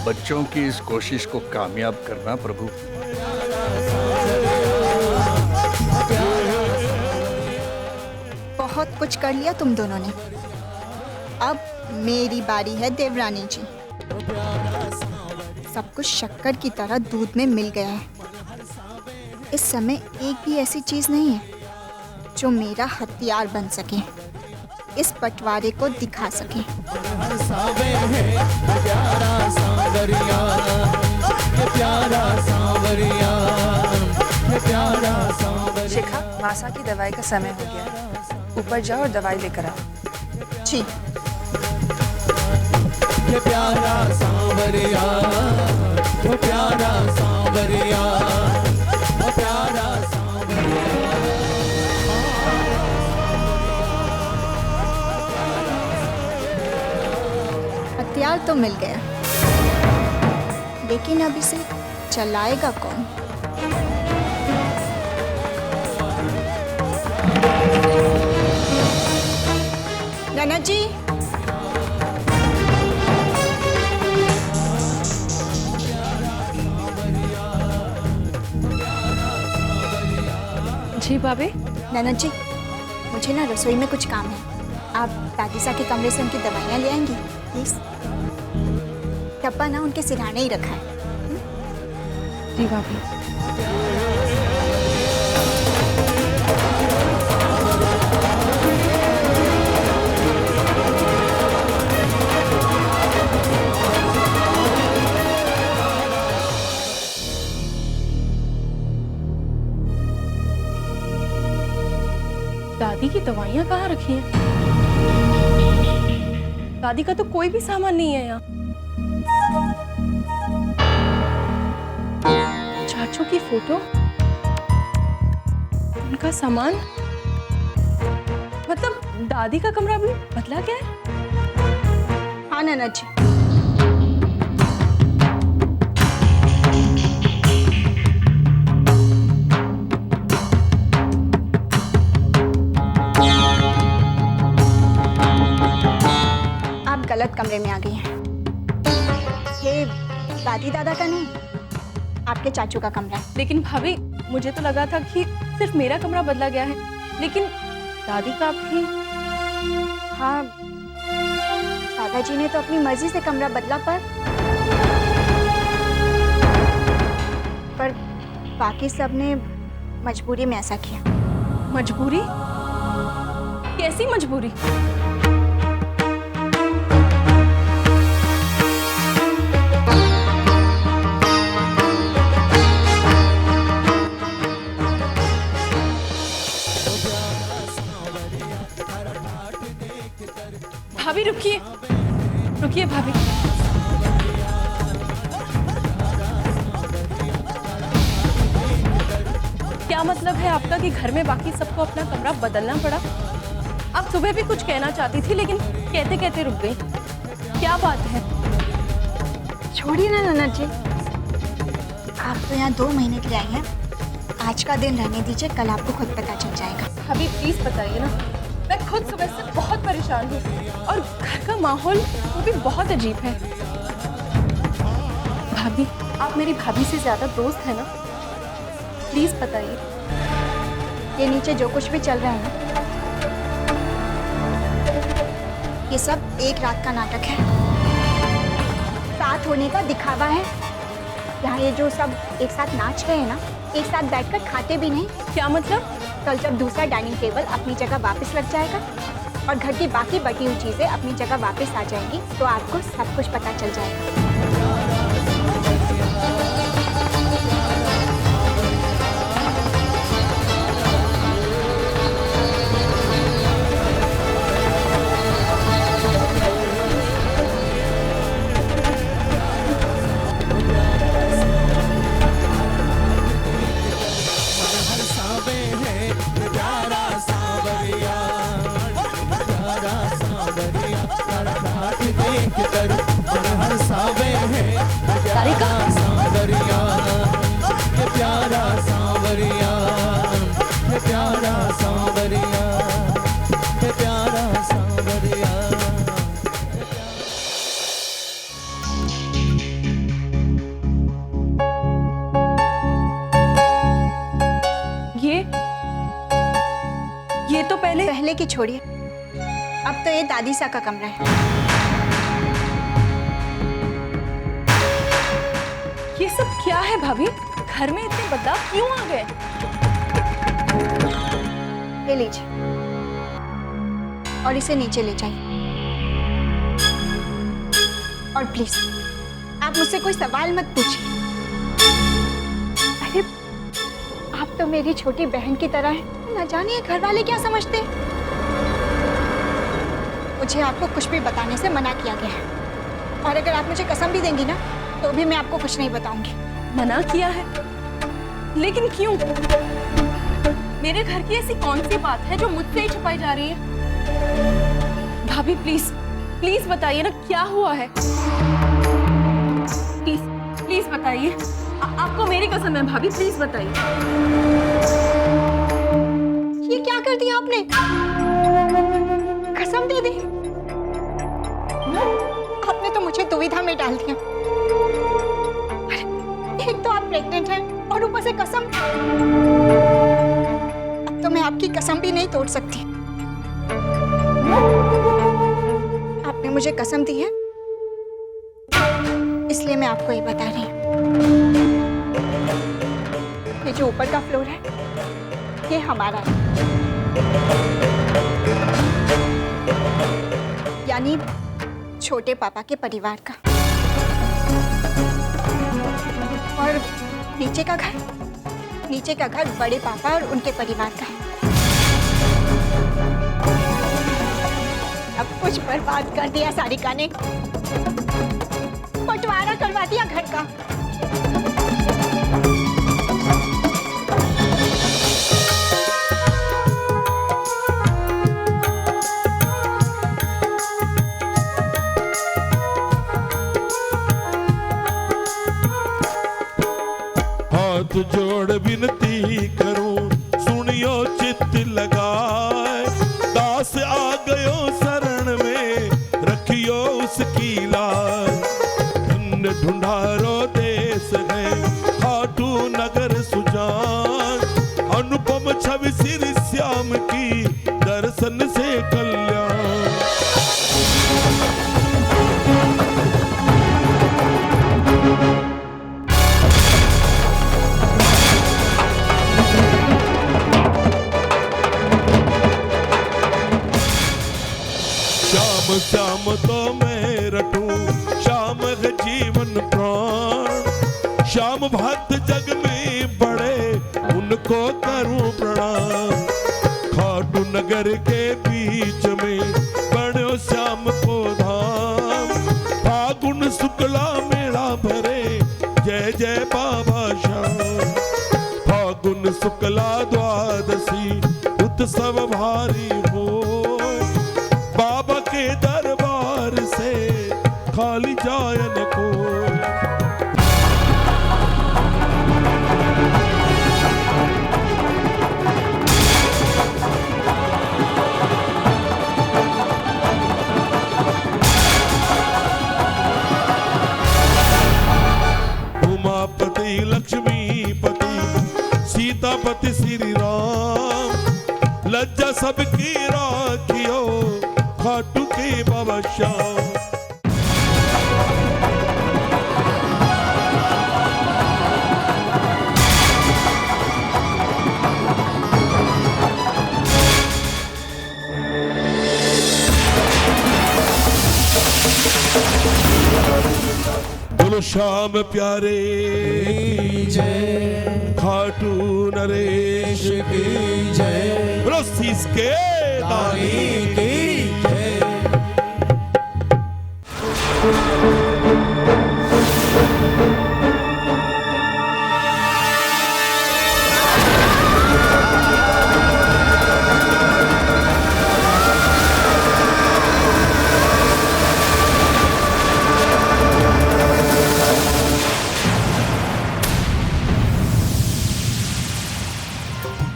बच्चों की इस कोशिश को कामयाब करना प्रभु। बहुत कुछ कर लिया तुम दोनों ने। अब मेरी बारी है देवरानी जी। सब कुछ शक्कर की तरह दूध में मिल गया है। इस समय एक भी ऐसी चीज नहीं है जो मेरा हथियार बन सके, इस बंटवारे को दिखा सके। शिखा, मासा की दवाई का समय हो गया है। ऊपर जाओ और दवाई लेकर आओ। जी। ये प्यारा सांवरिया, वो प्यारा सांवरिया, वो प्यारा सांवरिया। हथियार तो मिल गया, लेकिन अब इसे चलाएगा कौन? ननद जी, जी भाभी। ननद जी, मुझे ना रसोई में कुछ काम है। आप दादीसा के कमरे से उनकी दवाइयाँ ले आएंगी प्लीज। डब्बा ना उनके सिरहाने ही रखा है। जी भाभी। दादी की दवाइयाँ कहाँ रखी हैं? दादी का तो कोई भी सामान नहीं है यहाँ। चाचू की फोटो, उनका सामान, मतलब दादी का कमरा भी बदला गया है? हाँ ननद जी। गलत कमरे में आ गई हैं। ये दादी दादा का नहीं, आपके चाचू का कमरा है। लेकिन भाभी, मुझे तो लगा था कि सिर्फ मेरा कमरा बदला गया है, लेकिन दादी का भी। हाँ, दादाजी ने तो अपनी मर्जी से कमरा बदला, पर बाकी सब ने मजबूरी में ऐसा किया। मजबूरी? कैसी मजबूरी? भाभी रुकिए, रुकिए भाभी। क्या मतलब है आपका कि घर में बाकी सबको अपना कमरा बदलना पड़ा? आप सुबह भी कुछ कहना चाहती थी, लेकिन कहते कहते रुक गई। क्या बात है? छोड़िए ना ननद जी, आप तो यहाँ 2 महीने के लिए आई हैं। आज का दिन रहने दीजिए, कल आपको खुद पता चल जाएगा। भाभी प्लीज बताइए ना, मैं खुद सुबह से बहुत परेशान हूँ और घर का माहौल वो भी बहुत अजीब है। भाभी, आप मेरी भाभी से ज्यादा दोस्त है ना? प्लीज बताइए। ये नीचे जो कुछ भी चल रहा है ना, ये सब एक रात का नाटक है, साथ होने का दिखावा है। यहाँ ये जो सब एक साथ नाच रहे हैं ना, एक साथ बैठकर खाते भी नहीं। क्या मतलब? कल जब दूसरा डाइनिंग टेबल अपनी जगह वापस लग जाएगा और घर की बाकी बटी हुई चीजें अपनी जगह वापस आ जाएंगी, तो आपको सब कुछ पता चल जाएगा। हर की छोड़िए, अब तो ये दादी सा का कमरा है। ये सब क्या है भाभी? घर में इतने बदलाव क्यों आ गए? ले लीजिए और इसे नीचे ले जाइए। और प्लीज आप मुझसे कोई सवाल मत पूछिए। अरे आप तो मेरी छोटी बहन की तरह हैं। ना जानिए घर वाले क्या समझते हैं। मुझे आपको कुछ भी बताने से मना किया गया है, और अगर आप मुझे कसम भी देंगी ना तो भी मैं आपको कुछ नहीं बताऊंगी। मना किया है? लेकिन क्यों? मेरे घर की ऐसी कौन सी बात है जो मुझसे ही छुपाई जा रही है? भाभी प्लीज प्लीज बताइए ना, क्या हुआ है? प्लीज प्लीज बताइए। आपको मेरी कसम है भाभी, प्लीज बताइए। ये क्या कर दिया आपने? कसम दे दी? आपने तो मुझे दुविधा में डाल दिया। अरे, एक तो आप प्रेग्नेंट हैं और ऊपर से कसम। अब तो मैं आपकी कसम भी नहीं तोड़ सकती। आपने मुझे कसम दी है, इसलिए मैं आपको ये बता रही हूँ। ये जो ऊपर का फ्लोर है ये हमारा है, यानी छोटे पापा के परिवार का। और नीचे का घर बड़े पापा और उनके परिवार का है। अब कुछ बर्बाद कर दिया सारिका ने, बंटवारा करवा दिया घर का। हाथ जोड़ विनती करूं, सुनियो चित्त लगाए। दास आ गयो शरण में, रखियो उसकी लाज। धन्य ढूंढारो देश है, खाटू नगर सुजान। अनुपम छवि सिर श्याम की, दर्शन से कल्याण। श्याम श्याम तो मैं रटूं, श्याम है जीवन प्राण। श्याम भक्त जग में बड़े, उनको करूं प्रणाम। खाटू नगर के बीच में बड़ो श्याम को धाम। फागुन शुक्ला मेला भरे, जय जय बाबा श्याम। फागुन शुक्ला द्वादशी, उत्सव भारी हो। बाबा के दरबार से खाली जाय न कोई। उमापति लक्ष्मीपति, सीतापति श्री राम। लज्जा सबकी राखियो, खाटू के बाबा श्याम। बोलो श्याम प्यारे की जय, खाटू नरेश की जय, बोलो शीश के दानी की जय।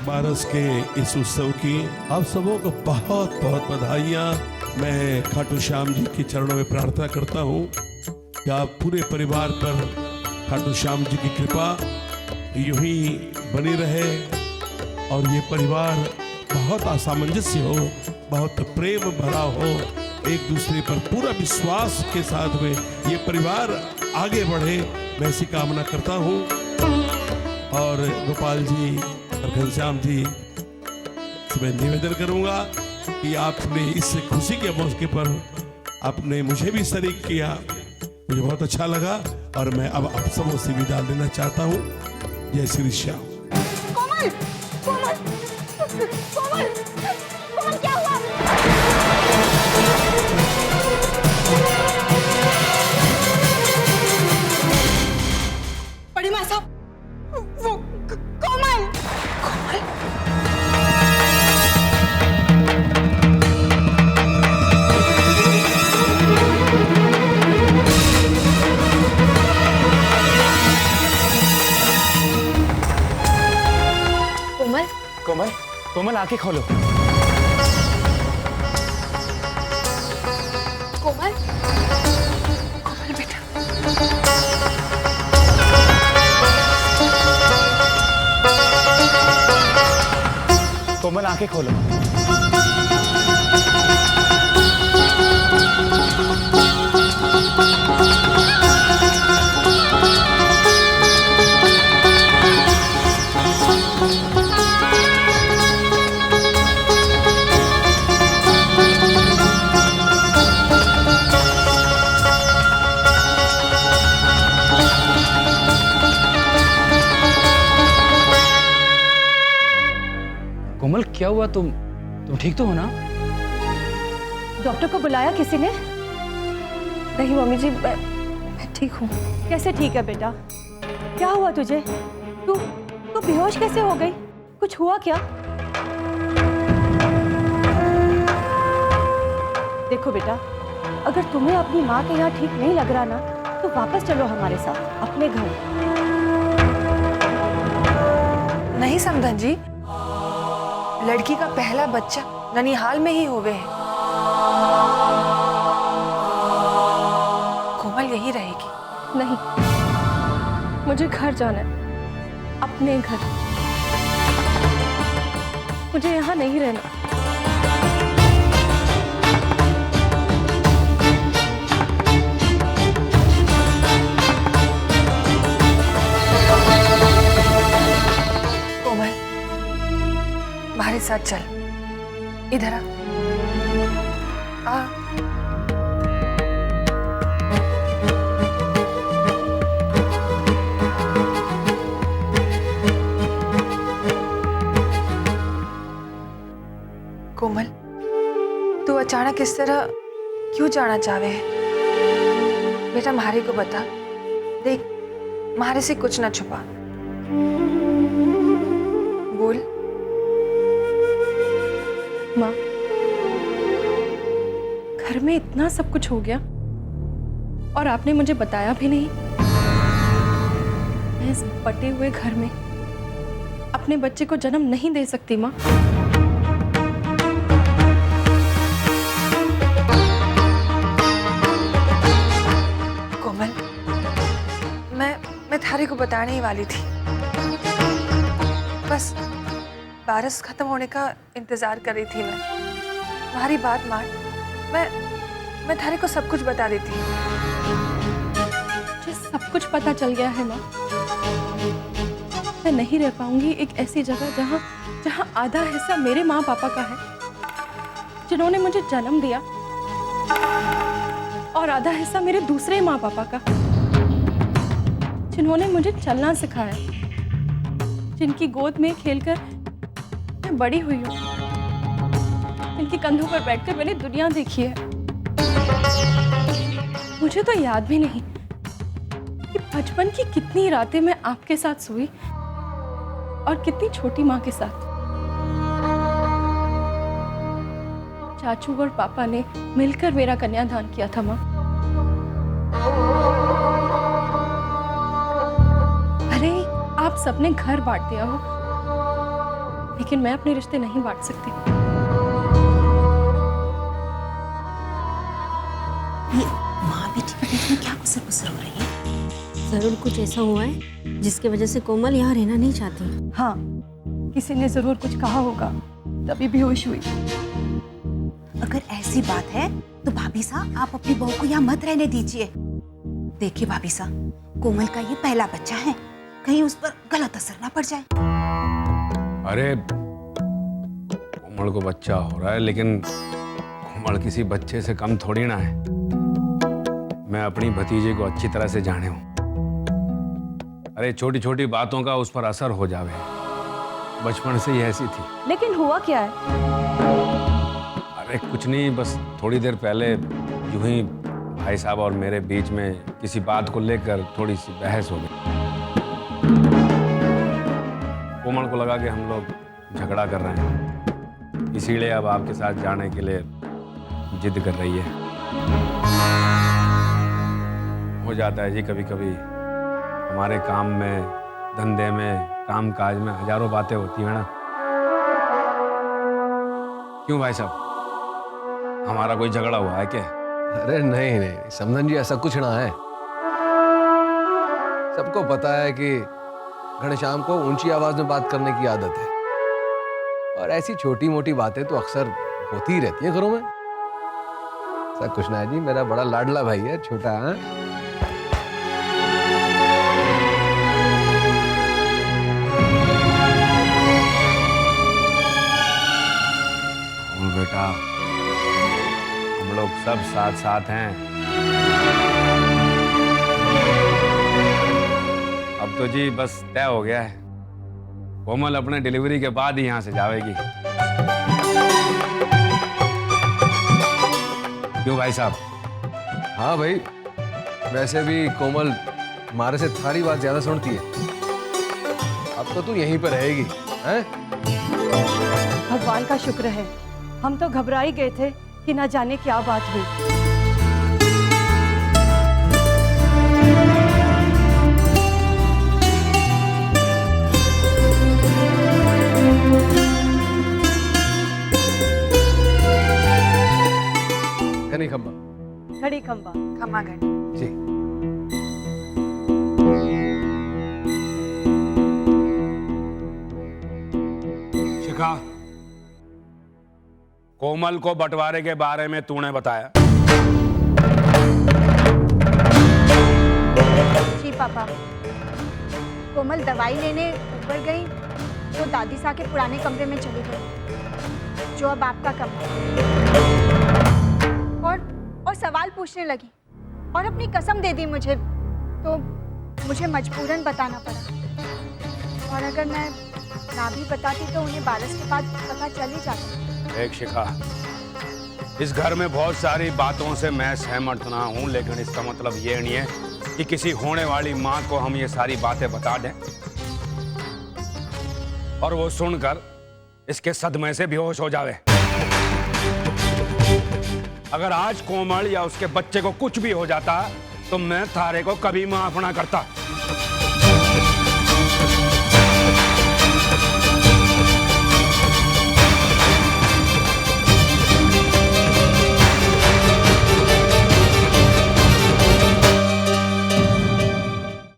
बारस के इस उत्सव की आप सबों को बहुत बहुत बधाइयाँ। मैं खाटू श्याम जी के चरणों में प्रार्थना करता हूँ कि आप पूरे परिवार पर खाटू श्याम जी की कृपा यूं ही बनी रहे और ये परिवार बहुत असामंजस्य हो बहुत प्रेम भरा हो, एक दूसरे पर पूरा विश्वास के साथ में ये परिवार आगे बढ़े, मैं ऐसी कामना करता हूँ। और गोपाल जी और घनश्याम जी से मैं निवेदन करूँगा कि आपने इस खुशी के मौके पर आपने मुझे भी शरीक किया, मुझे बहुत अच्छा लगा और मैं अब आप सबों से विदा लेना चाहता हूँ। जय श्री श्याम। कोमल, कोमल, कोमल, कोमल क्या हुआ? बड़ी माँ साहब, वो कोमल, कोमल। कोमल, कोमल, कोमल आंखें खोलो। कोमल, कोमल बेटा। कोमल आंखें खोलो। कोमल क्या हुआ? तुम ठीक तो हो ना? डॉक्टर को बुलाया किसी ने? नहीं मम्मी जी, मैं ठीक हूँ। कैसे ठीक है बेटा? क्या हुआ तुझे? तू तू बेहोश कैसे हो गई? कुछ हुआ क्या? देखो बेटा, अगर तुम्हें अपनी माँ के यहाँ ठीक नहीं लग रहा ना, तो वापस चलो हमारे साथ अपने घर। नहीं समधन जी, लड़की का पहला बच्चा ननिहाल में ही होवे है। कोमल यहीं रहेगी। नहीं, मुझे घर जाना है, अपने घर। मुझे यहाँ नहीं रहना। कोमल, हमारे साथ चल। इधर आ। कोमल, तू अचानक इस तरह क्यों जाना चाहे है? बेटा मारे को बता। देख, मारे से कुछ ना छुपा। बोल। माँ, घर में इतना सब कुछ हो गया और आपने मुझे बताया भी नहीं। मैं इस बटे हुए घर में अपने बच्चे को जन्म नहीं दे सकती माँ। कोमल, मैं थारे को बताने ही वाली थी। बस बारिश खत्म होने का इंतजार कर रही थी। मैं तुम्हारी बात मान, मैं थारे को सब कुछ बता देती। मुझे सब कुछ पता चल गया है माँ। मैं नहीं रह पाऊंगी एक ऐसी जगह जहाँ आधा हिस्सा मेरे माँ पापा का है, जिन्होंने मुझे जन्म दिया, और आधा हिस्सा मेरे दूसरे माँ पापा का, जिन्होंने मुझे चलना सिखाया, जिनकी गोद में खेलकर मैं बड़ी हुई हूँ, जिनके कंधों पर बैठकर मैंने दुनिया देखी है। मुझे तो याद भी नहीं कि बचपन की कितनी रातें मैं आपके साथ सोई और कितनी छोटी माँ के साथ। चाचू और पापा ने मिलकर मेरा कन्यादान किया था माँ। अरे आप सबने घर बांट दिया हो, लेकिन मैं अपने रिश्ते नहीं बांट सकती। माँ बेटी के बीच में क्या कुसर पुसर हो रही है? जरूर कुछ ऐसा हुआ है जिसकी वजह से कोमल यहाँ रहना नहीं चाहती। हाँ, किसी ने जरूर कुछ कहा होगा, तभी बेहोश हुई। अगर ऐसी बात है तो भाभी साहब आप अपनी बहू को यहाँ मत रहने दीजिए। देखिए भाभी साहब, कोमल का ये पहला बच्चा है, कहीं उस पर गलत असर ना पड़ जाए। अरे कोमल को बच्चा हो रहा है, लेकिन कोमल किसी बच्चे से कम थोड़ी ना है। मैं अपनी भतीजे को अच्छी तरह से जाने हूं। अरे छोटी छोटी बातों का उस पर असर हो जावे, बचपन से ही ऐसी थी। लेकिन हुआ क्या है? अरे कुछ नहीं, बस थोड़ी देर पहले यूं ही भाई साहब और मेरे बीच में किसी बात को लेकर थोड़ी सी बहस हो गई। कोमल को लगा कि हम लोग झगड़ा कर रहे हैं, इसीलिए अब आपके साथ जाने के लिए जिद कर रही है। हो जाता है जी कभी कभी, हमारे काम में, धंधे में, काम काज में हजारों बातें होती हैं ना। क्यों भाई साहब, हमारा कोई झगड़ा हुआ है क्या? अरे नहीं नहीं समधन जी, ऐसा कुछ ना है। सबको पता है कि घनश्याम को ऊंची आवाज में बात करने की आदत है, और ऐसी छोटी मोटी बातें तो अक्सर होती ही रहती हैं घरों में। ऐसा कुछ ना है जी, मेरा बड़ा लाडला भाई है, छोटा। हाँ बेटा, हम लोग सब साथ साथ हैं। अब तो जी बस तय हो गया है, कोमल अपने डिलीवरी के बाद ही यहाँ से जाएगी। क्यों भाई साहब? हाँ भाई, वैसे भी कोमल हमारे से थारी बात ज्यादा सुनती है। अब तो तू यहीं पर रहेगी, हैं? भगवान का शुक्र है, हम तो घबरा ही गए थे कि ना जाने क्या बात हुई। घनी खंबा, घड़ी खंबा, खमा घड़ी जी। शिखा, कोमल को बंटवारे के बारे में तूने बताया? जी पापा, कोमल दवाई लेने ऊपर गई तो दादी सा के पुराने कमरे में चली गई, जो अब आपका कमरा है। और सवाल पूछने लगी और अपनी कसम दे दी मुझे, तो मुझे मजबूरन बताना पड़ा। और अगर मैं ना भी बताती तो उन्हें 12 के बाद पता चल ही जाता। एक शिखा, इस घर में बहुत सारी बातों से मैं सहमत ना हूं, लेकिन इसका मतलब ये नहीं है कि किसी होने वाली माँ को हम ये सारी बातें बता दें और वो सुनकर इसके सदमे से बेहोश हो जावे। अगर आज कोमल या उसके बच्चे को कुछ भी हो जाता तो मैं थारे को कभी माफ ना करता।